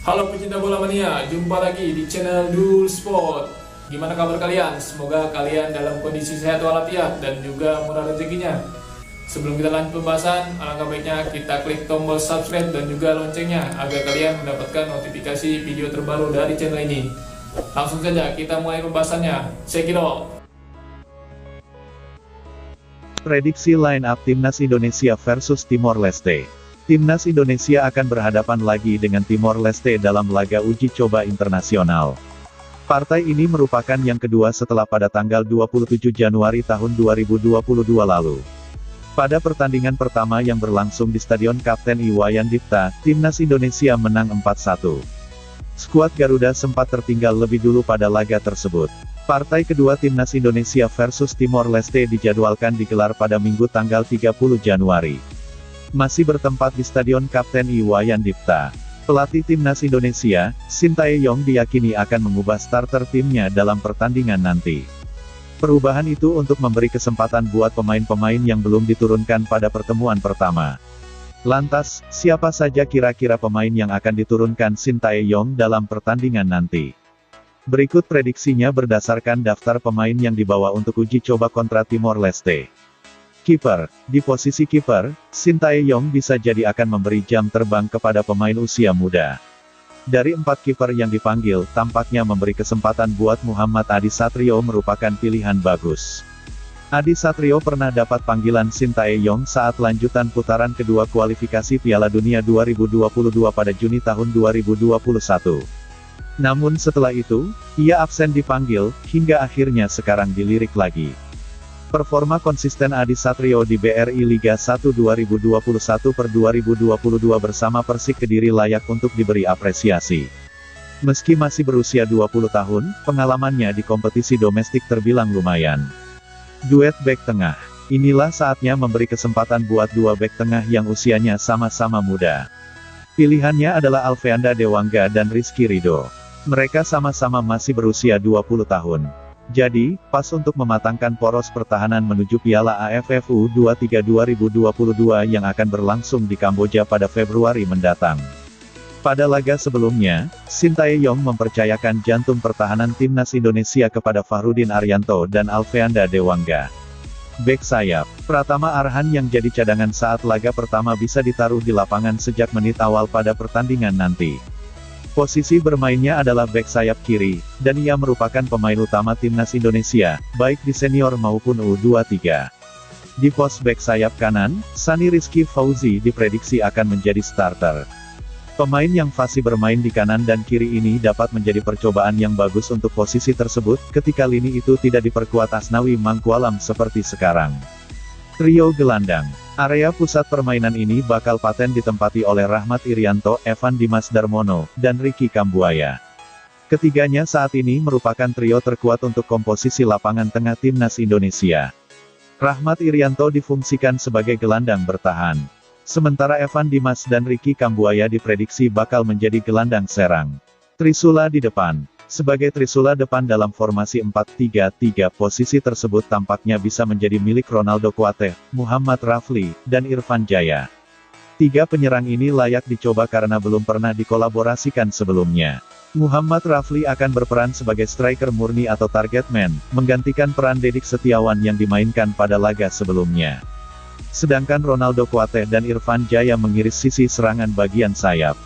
Halo pecinta bola mania, jumpa lagi di channel Dul Sport. Gimana kabar kalian? Semoga kalian dalam kondisi sehat walafiat dan juga murah rezekinya. Sebelum kita lanjut pembahasan, alangkah baiknya kita klik tombol subscribe dan juga loncengnya agar kalian mendapatkan notifikasi video terbaru dari channel ini. Langsung saja kita mulai pembahasannya. Check it out. Prediksi line-up Timnas Indonesia versus Timor Leste. Timnas Indonesia akan berhadapan lagi dengan Timor Leste dalam laga uji coba internasional. Partai ini merupakan yang kedua setelah pada tanggal 27 Januari tahun 2022 lalu. Pada pertandingan pertama yang berlangsung di Stadion Kapten Iwayan Dipta, Timnas Indonesia menang 4-1. Skuad Garuda sempat tertinggal lebih dulu pada laga tersebut. Partai kedua Timnas Indonesia versus Timor Leste dijadwalkan digelar pada Minggu tanggal 30 Januari. Masih bertempat di Stadion Kapten Iwayan Dipta. Pelatih Timnas Indonesia, Sintayong diyakini akan mengubah starter timnya dalam pertandingan nanti. Perubahan itu untuk memberi kesempatan buat pemain-pemain yang belum diturunkan pada pertemuan pertama. Lantas, siapa saja kira-kira pemain yang akan diturunkan Sintayong dalam pertandingan nanti? Berikut prediksinya berdasarkan daftar pemain yang dibawa untuk uji coba kontra Timor Leste. Kiper. Di posisi kiper, Sintayong bisa jadi akan memberi jam terbang kepada pemain usia muda. Dari 4 kiper yang dipanggil, tampaknya memberi kesempatan buat Muhammad Adi Satrio merupakan pilihan bagus. Adi Satrio pernah dapat panggilan Sintayong saat lanjutan putaran kedua kualifikasi Piala Dunia 2022 pada Juni tahun 2021. Namun setelah itu, ia absen dipanggil, hingga akhirnya sekarang dilirik lagi. Performa konsisten Adi Satrio di BRI Liga 1 2021/2022 bersama Persik Kediri layak untuk diberi apresiasi. Meski masih berusia 20 tahun, pengalamannya di kompetisi domestik terbilang lumayan. Duet bek tengah. Inilah saatnya memberi kesempatan buat dua bek tengah yang usianya sama-sama muda. Pilihannya adalah Alfeanda Dewangga dan Rizky Ridho. Mereka sama-sama masih berusia 20 tahun. Jadi, pas untuk mematangkan poros pertahanan menuju Piala AFF U23 2022 yang akan berlangsung di Kamboja pada Februari mendatang. Pada laga sebelumnya, Sintayong mempercayakan jantung pertahanan Timnas Indonesia kepada Fahrudin Arianto dan Alfeanda Dewangga. Bek sayap, Pratama Arhan yang jadi cadangan saat laga pertama bisa ditaruh di lapangan sejak menit awal pada pertandingan nanti. Posisi bermainnya adalah bek sayap kiri, dan ia merupakan pemain utama Timnas Indonesia, baik di senior maupun U23. Di pos bek sayap kanan, Sani Rizky Fauzi diprediksi akan menjadi starter. Pemain yang fasih bermain di kanan dan kiri ini dapat menjadi percobaan yang bagus untuk posisi tersebut, ketika lini itu tidak diperkuat Asnawi Mangkualam seperti sekarang. Trio gelandang. Area pusat permainan ini bakal paten ditempati oleh Rahmat Irianto, Evan Dimas Darmono, dan Ricky Kambuaya. Ketiganya saat ini merupakan trio terkuat untuk komposisi lapangan tengah Timnas Indonesia. Rahmat Irianto difungsikan sebagai gelandang bertahan. Sementara Evan Dimas dan Ricky Kambuaya diprediksi bakal menjadi gelandang serang. Trisula di depan. Sebagai trisula depan dalam formasi 4-3-3, posisi tersebut tampaknya bisa menjadi milik Ronaldo Kuateh, Muhammad Rafli, dan Irfan Jaya. Tiga penyerang ini layak dicoba karena belum pernah dikolaborasikan sebelumnya. Muhammad Rafli akan berperan sebagai striker murni atau target man, menggantikan peran Dedik Setiawan yang dimainkan pada laga sebelumnya. Sedangkan Ronaldo Kuateh dan Irfan Jaya mengiris sisi serangan bagian sayap.